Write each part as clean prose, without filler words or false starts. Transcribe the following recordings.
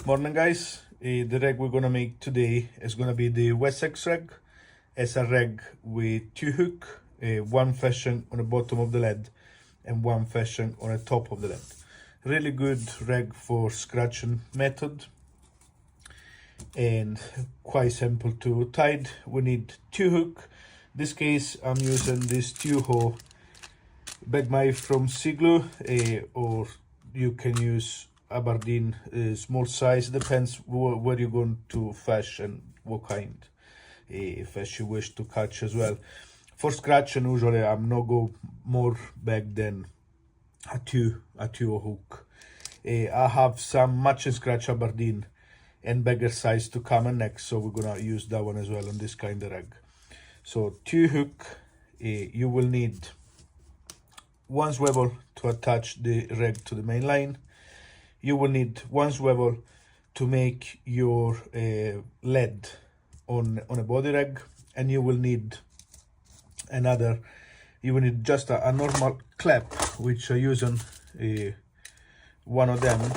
Morning guys, the rig we're gonna make today is gonna be the Wessex rig. It's a rig with two hook, one fishing on the bottom of the lead and one fishing on the top of the lead. Really good rig for scratching method and quite simple to tie. We need two hook. This case I'm using this 2-hoe big knife from Siglo, or you can use Aberdeen small size, depends where you're going to fish and what kind fish you wish to catch as well. For scratching, usually I'm not go more big than a two hook. I have some matching scratch Aberdeen and bigger size to come in next, so we're gonna use that one as well on this kind of rig. So 2 hook, you will need one swivel to attach the rig to the main line. You will need one swivel to make your lead on a body rig, and you will need another. You will need just a normal clip, which I'm using one of them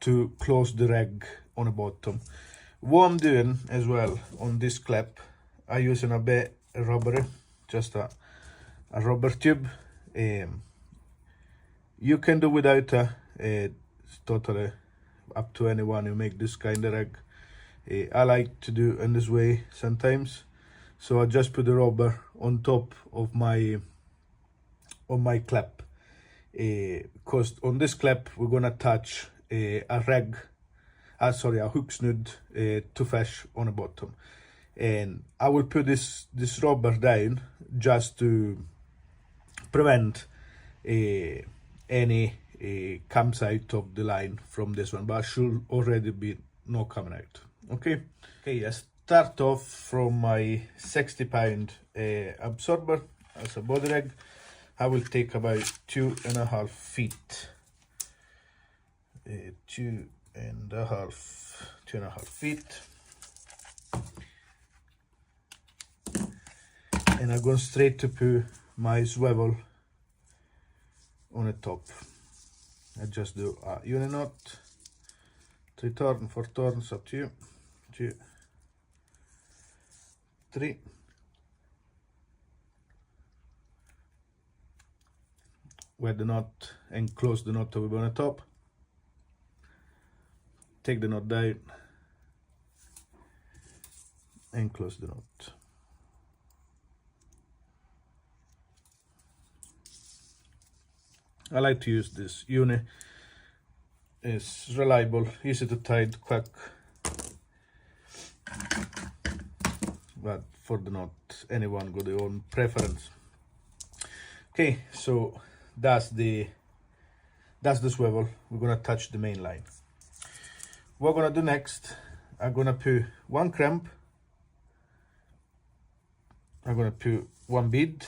to close the rig on the bottom. What I'm doing as well on this clip, I'm using a bit rubbery, just a rubber tube. You can do without it's totally up to anyone who make this kind of rig. I like to do in this way sometimes, so I just put the rubber on top of my clip, because on this clip we're gonna attach a hook snood to fish on the bottom, and I will put this rubber down just to prevent any comes out of the line from this one, but I should already be not coming out. Okay, I start off from my 60-pound absorber as a body rig. I will take about 2.5 feet, 2.5 feet, and I'm going straight to put my swivel on the top. I just do a uni knot, 3 turns, 4 turns, up to you, 2, 3, wet the knot and close the knot over on the top, take the knot down and close the knot. I like to use this uni. It's reliable, easy to tie, quick, but for the knot, anyone got their own preference. Okay, so that's the swivel. We're gonna touch the main line. What we're gonna do next, I'm gonna put one crimp, I'm gonna put one bead,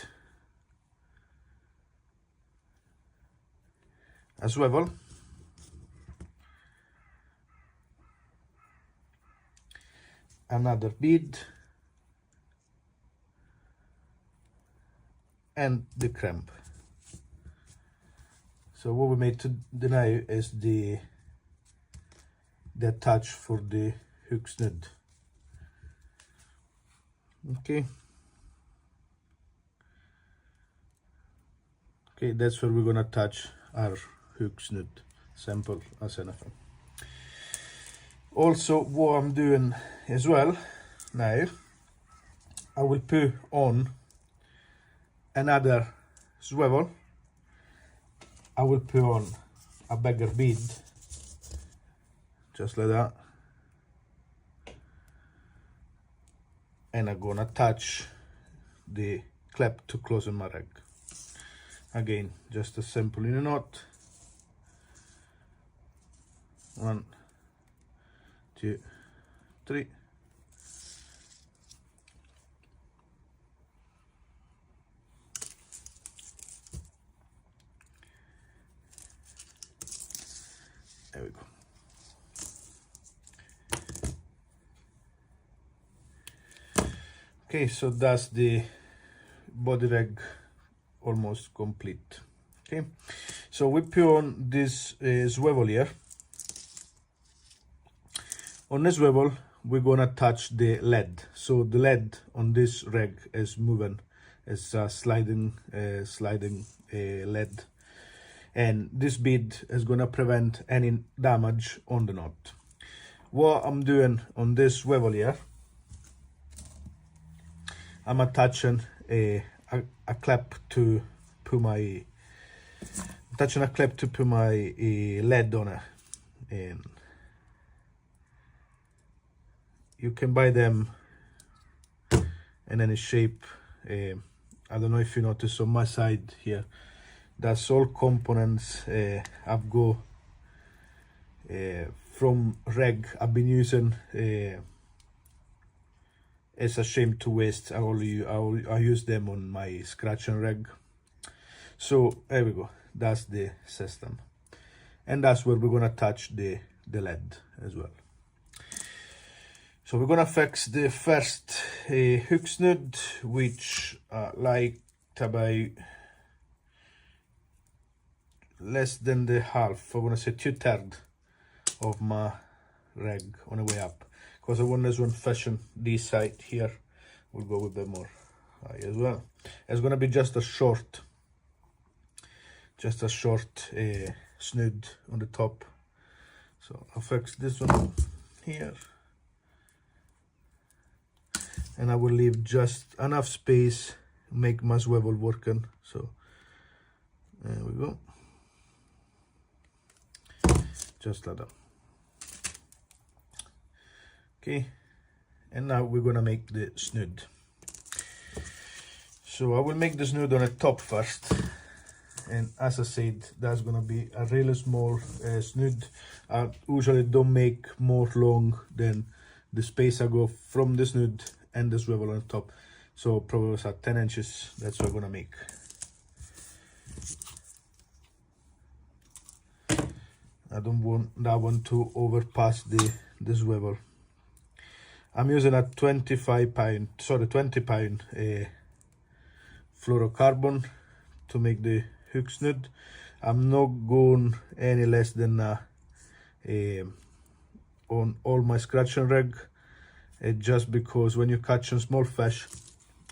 a swivel, another bead, and the crimp. So what we made to the now is the attach for the hook snood. Okay, that's where we're gonna attach our hook snood. Simple as anything. Also, what I'm doing as well now, I will put on another swivel. I will put on a bigger bead, just like that, and I'm gonna attach the clip to close on my rig. Again, just a simple uni knot, 1, 2, 3, there we go. Okay, so that's the body rig almost complete. Okay, so we put on this swivel here, On this swivel, we're gonna touch the lead. So the lead on this rig is moving. It's a sliding lead. And this bead is gonna prevent any damage on the knot. What I'm doing on this swivel here, I'm attaching a clip to put my lead on it. And you can buy them in any shape. I don't know if you notice on my side here, that's all components I've got from rig I've been using. It's a shame to waste. I use them on my scratching rig. So there we go, that's the system, and that's where we're gonna touch the lead as well. So we're gonna fix the first hook snood, which like about less than the half, I'm gonna say 2/3 of my rig on the way up, because I want this one fishing this side here. We'll go with a bit more high as well. It's gonna be just a short snood on the top. So I'll fix this one here, and I will leave just enough space to make my swivel working. So there we go, just like that. Okay, and now we're gonna make the snood. So I will make the snood on the top first, and as I said, that's gonna be a really small snood. I usually don't make more long than the space I go from the snood and the swivel on top. So probably at 10 inches, that's what I'm gonna make. I don't want that one to overpass the swivel. I'm using a 20 pound fluorocarbon to make the hook snood. I'm not going any less than on all my scratching rig, just because when you're catching small fish,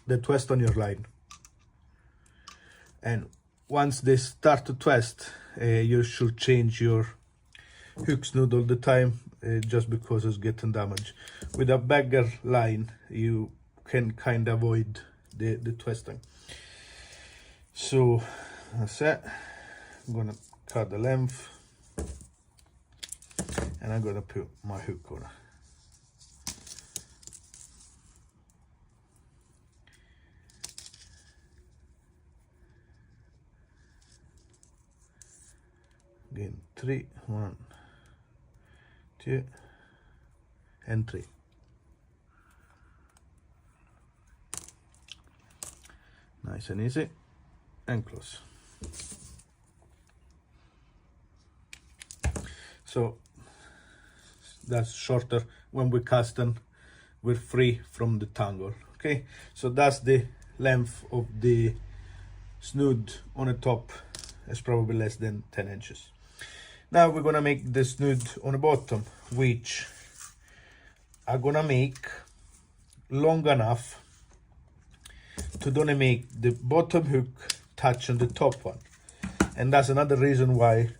they twist on your line, and once they start to twist, you should change your hook snood all the time, just because it's getting damaged. With a bigger line, you can kind of avoid the twisting. So that's it. I'm gonna cut the length, and I'm gonna put my hook on it. Again, 3, 1, 2, and 3. Nice and easy, and close. So that's shorter. When we're casting, we're free from the tangle. Okay, so that's the length of the snood on the top. It's probably less than 10 inches. Now we're gonna make the snood on the bottom, which I'm gonna make long enough to don't make the bottom hook touching the top one. And that's another reason why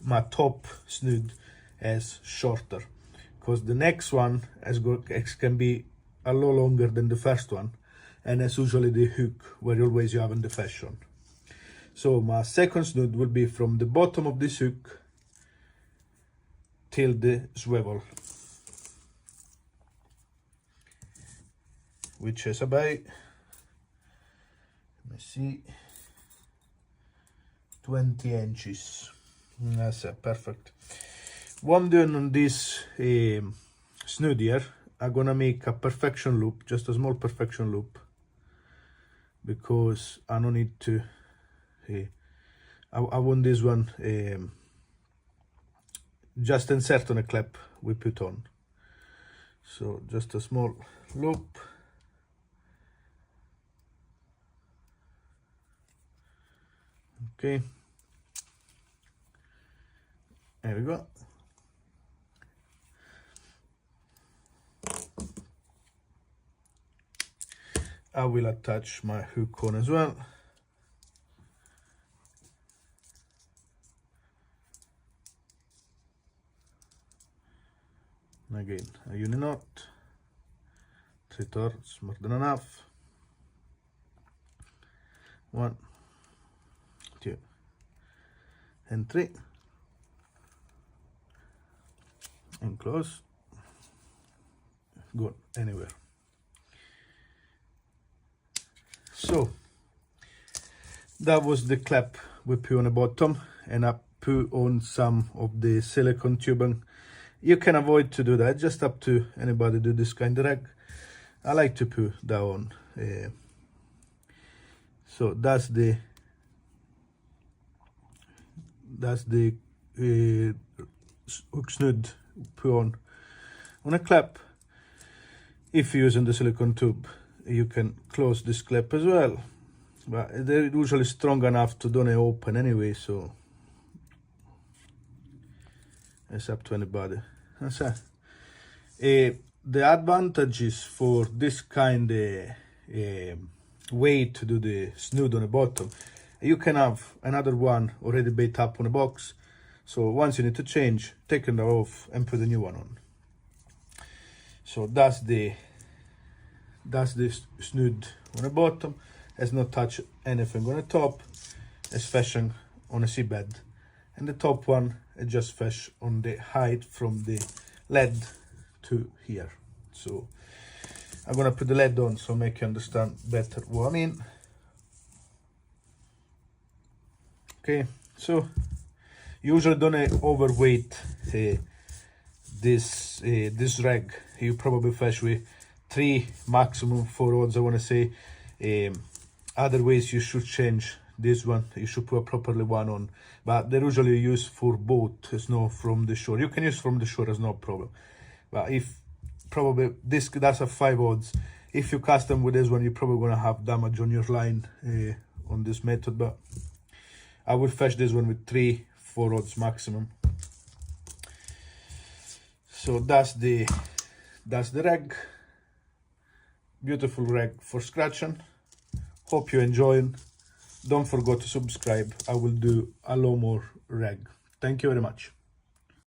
my top snood is shorter, because the next one can be a lot longer than the first one, and it's usually the hook where always you're having the fish on. So my second snood will be from the bottom of this hook till the swivel, which is about, let me see, 20 inches. That's it, perfect. What I'm doing on this snood here, I'm gonna make a perfection loop, just a small perfection loop, because I don't need to, I want this one just insert on a clip we put on. So just a small loop. Okay, there we go. I will attach my hook on as well. And again, a uni knot, 3 turns, more than enough. 1, 2, and 3, and close. Go anywhere. So that was the clip we put on the bottom, and I put on some of the silicone tubing. You can avoid to do that, just up to anybody do this kind of rig. I like to put that on. So that's the hook snood put on a clip. If you're using the silicone tube, you can close this clip as well, but they're usually strong enough to don't open anyway, so it's up to anybody. That's it. The advantages for this kind of way to do the snood on the bottom, you can have another one already baked up on a box, so once you need to change, take it off and put a new one on. So that's the snood on the bottom. Has not touched anything on the top. It's fishing on a seabed, and the top one is just fish on the height from the lead to here. So I'm gonna put the lead on so make you understand better what I mean. Okay, so usually don't overweight this rig. You probably fish with 3, maximum 4 rods, I want to say. Other ways you should change this one. You should put a properly one on, but they're usually used for boat. It's not from the shore. You can use from the shore, it's no problem. But if probably that's a 5 odds. If you cast them with this one, you're probably gonna have damage on your line on this method. But I would fish this one with 3, 4 odds maximum. So that's the rig. Beautiful rig for scratching. Hope you're enjoying. Don't forget to subscribe. I will do a lot more rig. Thank you very much.